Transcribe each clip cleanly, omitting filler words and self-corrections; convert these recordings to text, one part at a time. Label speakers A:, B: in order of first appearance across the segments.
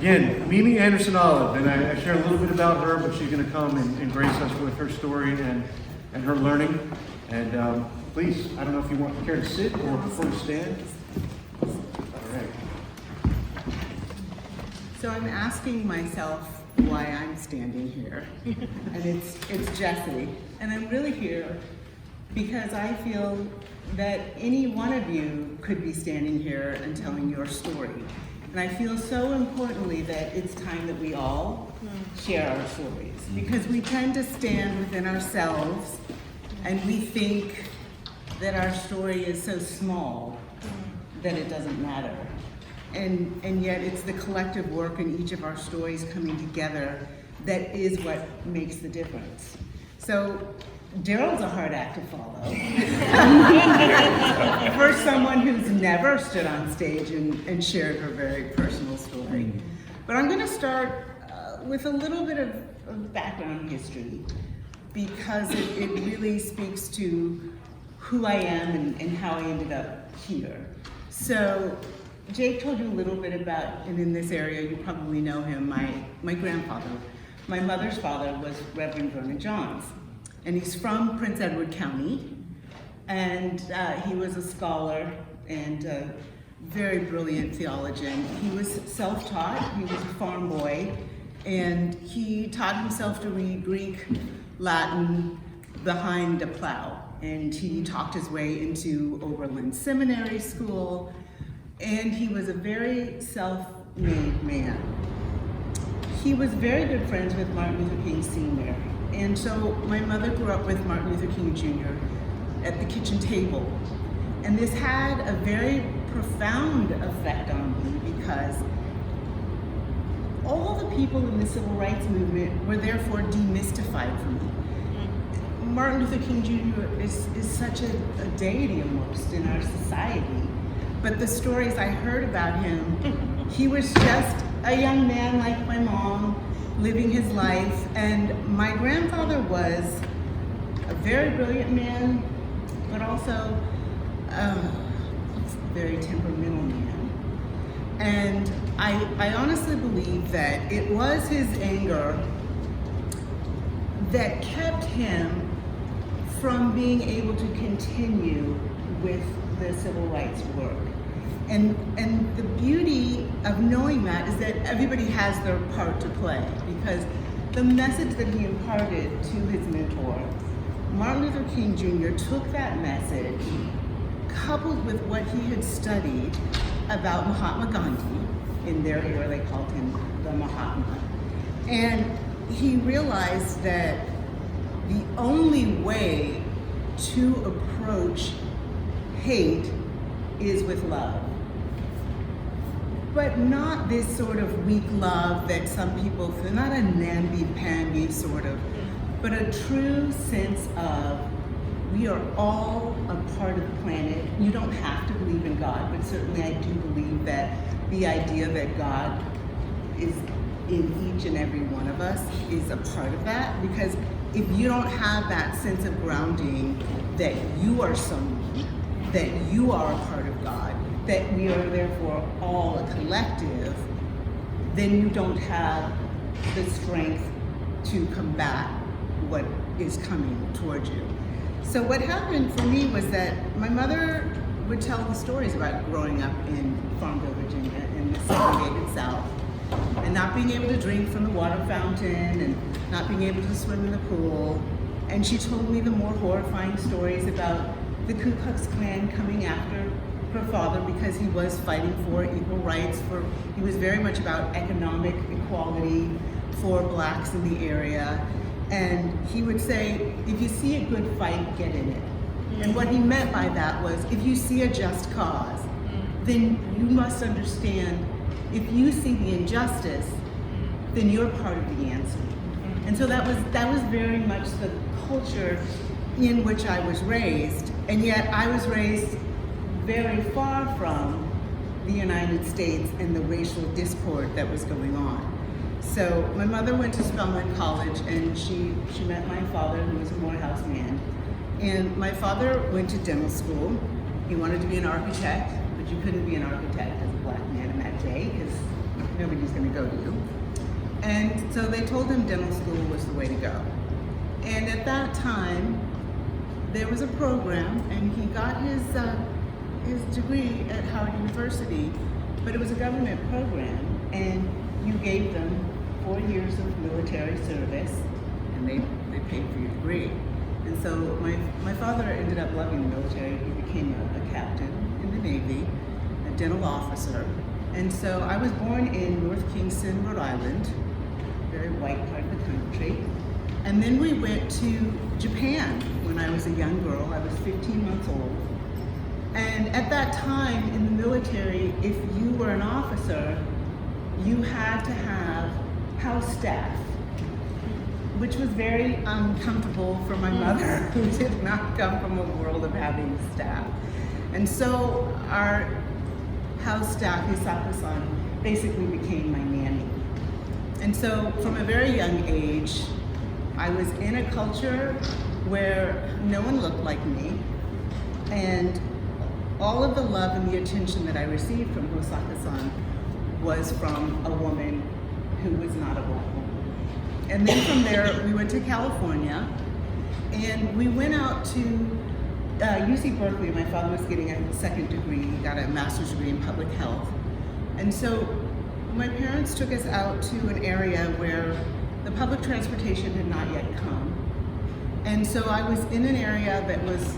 A: again, Mimi Anderson-Olive, and I share a little bit about her, but she's going to come and grace us with her story and her learning. And please, I don't know if you want to care to sit or prefer to stand. All right.
B: So I'm asking myself why I'm standing here, and it's Jessie, and I'm really here because I feel that any one of you could be standing here and telling your story. And I feel so importantly that it's time that we all share our stories, because we tend to stand within ourselves and we think that our story is so small that it doesn't matter. And yet it's the collective work in each of our stories coming together that is what makes the difference. So Daryl's a hard act to follow. For someone who's never stood on stage and shared her very personal story. But I'm going to start with a little bit of background history, because it really speaks to who I am and how I ended up here. So Jake told you a little bit about, and in this area you probably know him, my grandfather. My mother's father was Reverend Vernon Johns. And he's from Prince Edward County, and he was a scholar and a very brilliant theologian. He was self-taught, he was a farm boy, and he taught himself to read Greek, Latin behind a plow. And he talked his way into Oberlin Seminary School, and he was a very self-made man. He was very good friends with Martin Luther King Sr., and so my mother grew up with Martin Luther King Jr. at the kitchen table. And this had a very profound effect on me, because all the people in the civil rights movement were therefore demystified for me. Martin Luther King Jr. is such a deity almost in our society. But the stories I heard about him, he was just a young man like my mom, living his life. And my grandfather was a very brilliant man, but also a very temperamental man. And I honestly believe that it was his anger that kept him from being able to continue with the civil rights work. And the beauty of knowing that is that everybody has their part to play, because the message that he imparted to his mentor, Martin Luther King Jr., took that message, coupled with what he had studied about Mahatma Gandhi. In their era, they called him the Mahatma. And he realized that the only way to approach hate is with love. But not this sort of weak love that some people feel, not a namby-pamby sort of, but a true sense of we are all a part of the planet. You don't have to believe in God, but certainly I do believe that the idea that God is in each and every one of us is a part of that, because if you don't have that sense of grounding that you are someone, that you are a part of God, that we are therefore all a collective, then you don't have the strength to combat what is coming towards you. So what happened for me was that my mother would tell the stories about growing up in Farmville, Virginia, in the segregated South, and not being able to drink from the water fountain and not being able to swim in the pool. And she told me the more horrifying stories about the Ku Klux Klan coming after her father because he was fighting for equal rights. He was very much about economic equality for blacks in the area. And he would say, if you see a good fight, get in it. And what he meant by that was, if you see a just cause, then you must understand, if you see the injustice, then you're part of the answer. And so that was very much the culture in which I was raised, and yet I was raised very far from the United States and the racial discord that was going on. So my mother went to Spelman College, and she met my father, who was a Morehouse man. And my father went to dental school. He wanted to be an architect, but you couldn't be an architect as a black man in that day, because nobody's going to go to you. And so they told him dental school was the way to go. And at that time, there was a program, and he got his degree at Howard University, but it was a government program, and you gave them 4 years of military service, and they paid for your degree. And so my father ended up loving the military. He became a captain in the Navy, a dental officer. And so I was born in North Kingston, Rhode Island, very white part of the country. And then we went to Japan when I was a young girl. I was 15 months old. And at that time in the military, if you were an officer, you had to have house staff, which was very uncomfortable for my mother, who did not come from a world of having staff. And so our house staff, Hisako-san, basically became my nanny. And so from a very young age, I was in a culture where no one looked like me, and all of the love and the attention that I received from Hisako-san was from a woman who was not a black woman. And then from there, we went to California, and we went out to UC Berkeley. My father was getting a second degree, he got a master's degree in public health. And so my parents took us out to an area where the public transportation had not yet come. And so I was in an area that was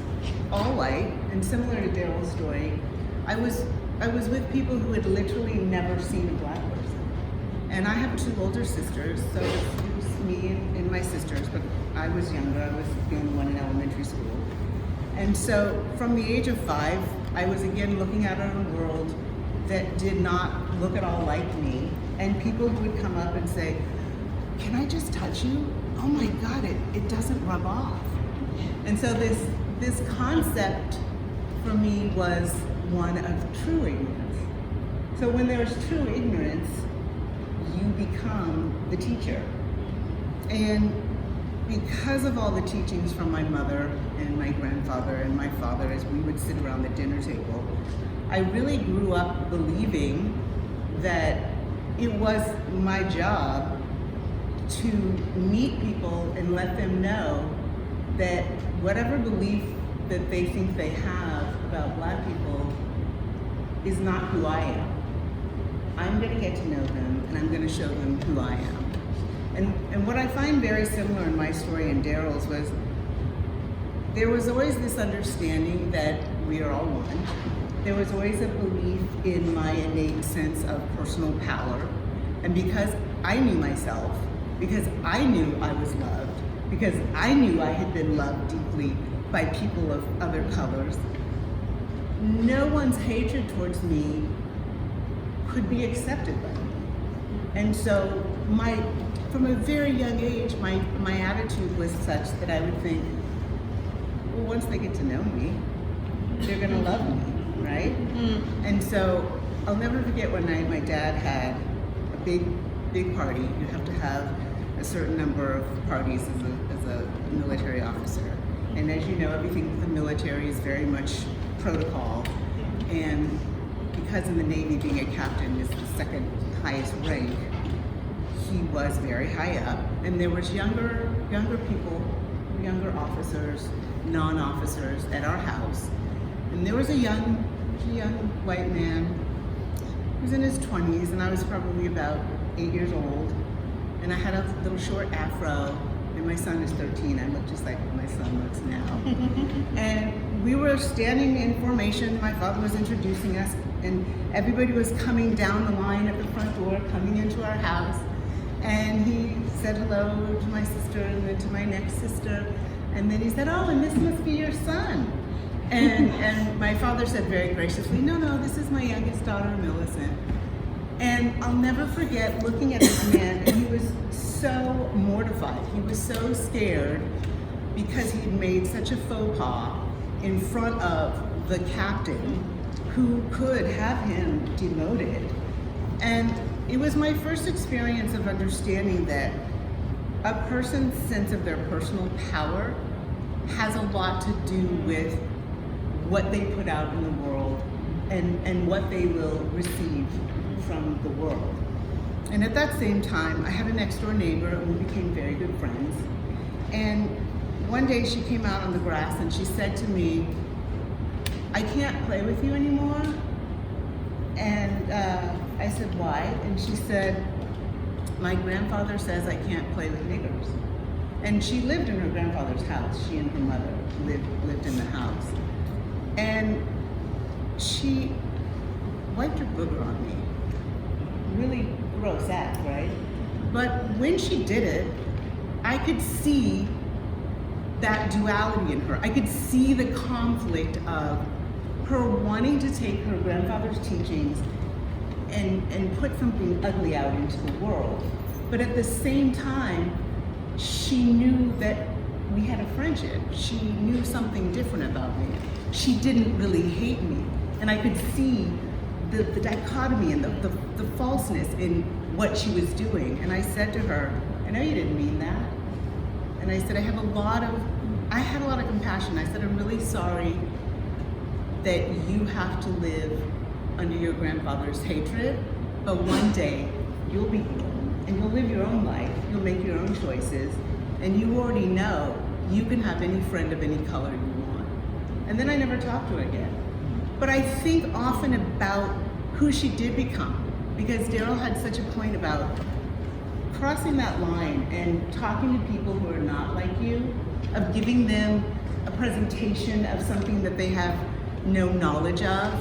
B: all white, and similar to Daryl's story, I was with people who had literally never seen a black person. And I have 2 older sisters, so it was me and my sisters, but I was younger. I was the only one in elementary school. And so from the age of 5, I was again looking out at a world that did not look at all like me. And people would come up and say, "Can I just touch you? Oh my God, it doesn't rub off." And so this concept for me was one of true ignorance. So when there's true ignorance, you become the teacher. And because of all the teachings from my mother and my grandfather and my father as we would sit around the dinner table, I really grew up believing that it was my job to meet people and let them know that whatever belief that they think they have about black people is not who I am. I'm going to get to know them, and I'm going to show them who I am. And what I find very similar in my story and Daryl's was there was always this understanding that we are all one. There was always a belief in my innate sense of personal power. And because I knew myself, because I knew I was loved, because I knew I had been loved deeply by people of other colors, no one's hatred towards me could be accepted by me. And so from a very young age, my attitude was such that I would think, well, once they get to know me, they're gonna love me, right? And so I'll never forget one night my dad had a big party. You have to have a certain number of parties as a military officer. And as you know, everything with the military is very much protocol. And because in the Navy, being a captain is the second highest rank, he was very high up. And there was younger people, younger officers, non-officers at our house. And there was a young white man. He was in his 20s, and I was probably about 8 years old. And I had a little short afro, and my son is 13. I look just like my son looks now. And we were standing in formation. My father was introducing us, and everybody was coming down the line at the front door, coming into our house. And he said hello to my sister and then to my next sister. And then he said, "Oh, and this must be your son." And my father said very graciously, no, this is my youngest daughter, Millicent." And I'll never forget looking at this man, and he was so mortified. He was so scared because he'd made such a faux pas in front of the captain who could have him demoted. And it was my first experience of understanding that a person's sense of their personal power has a lot to do with what they put out in the world and what they will receive from the world. And at that same time, I had a next door neighbor and we became very good friends. And one day she came out on the grass and she said to me, "I can't play with you anymore." And I said, "Why?" And she said, "My grandfather says I can't play with niggers." And she lived in her grandfather's house. She and her mother lived in the house. And she wiped her booger on me. Really gross act, right? But when she did it, I could see that duality in her. I could see the conflict of her wanting to take her grandfather's teachings and put something ugly out into the world. But at the same time, she knew that we had a friendship. She knew something different about me. She didn't really hate me. And I could see the dichotomy and the falseness in what she was doing. And I said to her, "I know you didn't mean that." And I said, I had a lot of compassion. I said, "I'm really sorry that you have to live under your grandfather's hatred, but one day you'll be grown and you'll live your own life, you'll make your own choices, and you already know you can have any friend of any color you want." And then I never talked to her again. But I think often about who she did become, because Daryl had such a point about crossing that line and talking to people who are not like you, of giving them a presentation of something that they have no knowledge of,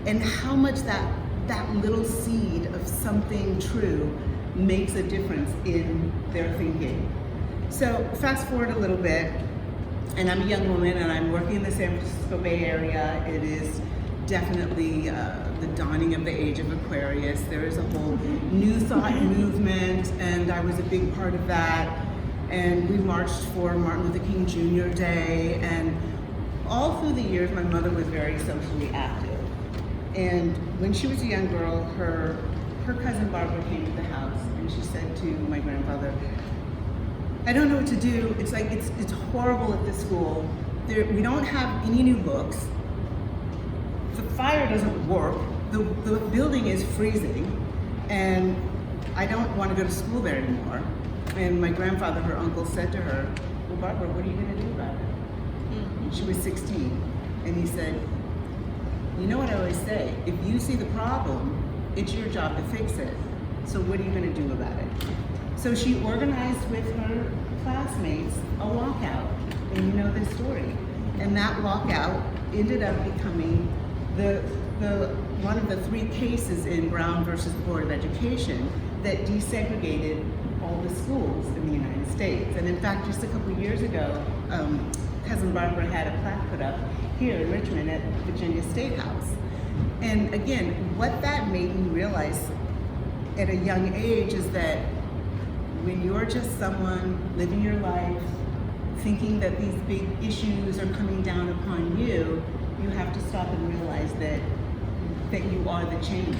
B: and how much that little seed of something true makes a difference in their thinking. So fast forward a little bit, and I'm a young woman and I'm working in the San Francisco Bay Area. It is definitely the dawning of the age of Aquarius. There is a whole new thought movement, and I was a big part of that. And we marched for Martin Luther King Jr. Day, and all through the years, my mother was very socially active. And when she was a young girl, her cousin Barbara came to the house, and she said to my grandfather, "I don't know what to do. It's like, it's horrible at this school. We don't have any new books. The fire doesn't work. The building is freezing, and I don't want to go to school there anymore." And my grandfather, her uncle, said to her, "Well, Barbara, what are you going to do about it?" And she was 16. And he said, "You know what I always say, if you see the problem, it's your job to fix it. So what are you going to do about it?" So she organized with her classmates a walkout, and you know this story. And that walkout ended up becoming the one of the 3 cases in Brown versus the Board of Education that desegregated all the schools in the United States. And in fact, just a couple of years ago, cousin Barbara had a plaque put up here in Richmond at Virginia State House. And again, what that made me realize at a young age is that when you're just someone living your life, thinking that these big issues are coming down upon you, you have to stop and realize that you are the change,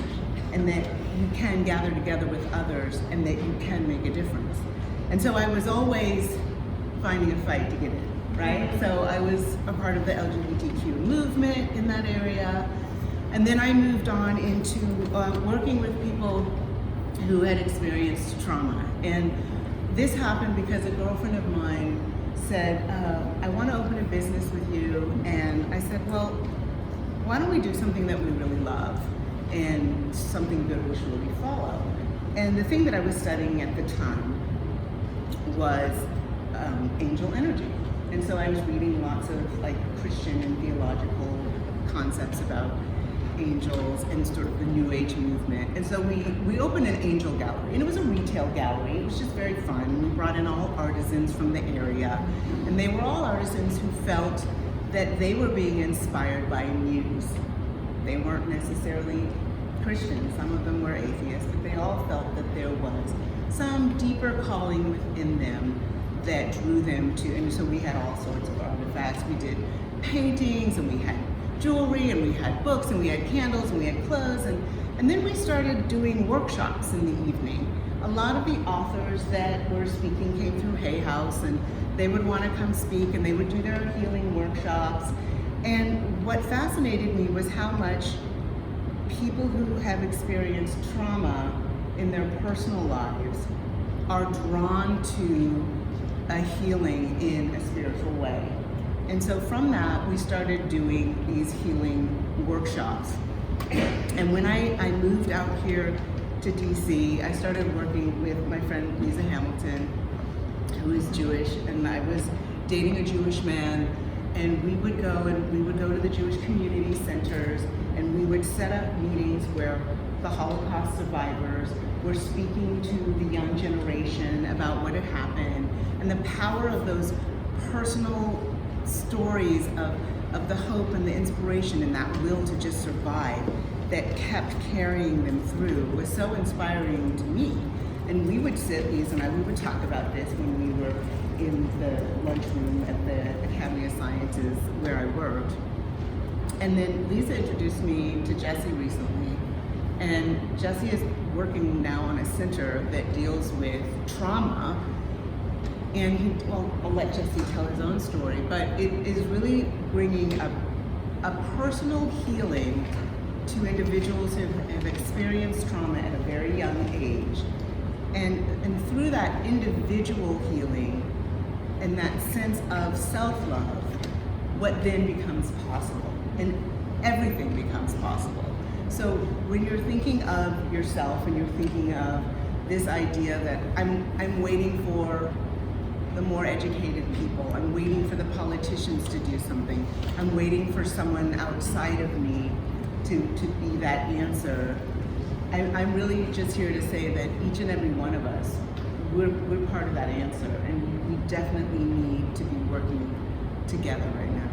B: and that you can gather together with others, and that you can make a difference. And so I was always finding a fight to get in, right? So I was a part of the LGBTQ movement in that area. And then I moved on into working with people who had experienced trauma. And this happened because a girlfriend of mine said, "I want to open a business with you." And I said, "Well, why don't we do something that we really love and something good will surely follow?" And the thing that I was studying at the time was angel energy. And so I was reading lots of like Christian and theological concepts about angels and sort of the New Age movement. And so we opened an angel gallery, and it was a retail gallery. It was just very fun. We brought in all artisans from the area, and they were all artisans who felt that they were being inspired by a muse. They weren't necessarily Christians. Some of them were atheists, but they all felt that there was some deeper calling within them that drew them to, and so we had all sorts of artifacts. We did paintings, and we had jewelry, and we had books, and we had candles, and we had clothes, and then we started doing workshops in the evening. A lot of the authors that were speaking came through Hay House, and they would want to come speak, and they would do their healing workshops. And what fascinated me was how much people who have experienced trauma in their personal lives are drawn to a healing in a spiritual way. And so from that, we started doing these healing workshops. And when I moved out here to DC, I started working with my friend Lisa Hamilton, who is Jewish, and I was dating a Jewish man, and we would go to the Jewish community centers, and we would set up meetings where the Holocaust survivors were speaking to the young generation about what had happened, and the power of those personal stories of the hope and the inspiration and that will to just survive that kept carrying them through was so inspiring to me. And we would sit, Lisa and I, we would talk about this when we were in the lunchroom at the Academy of Sciences where I worked. And then Lisa introduced me to Jesse recently. And Jesse is working now on a center that deals with trauma. And I'll let Jesse tell his own story, but it is really bringing a personal healing to individuals who have experienced trauma at a very young age. And through that individual healing and that sense of self-love, what then becomes possible? And everything becomes possible. So when you're thinking of yourself and you're thinking of this idea that I'm waiting for the more educated people, I'm waiting for the politicians to do something, I'm waiting for someone outside of me to be that answer. I'm really just here to say that each and every one of us, we're part of that answer, and we definitely need to be working together right now.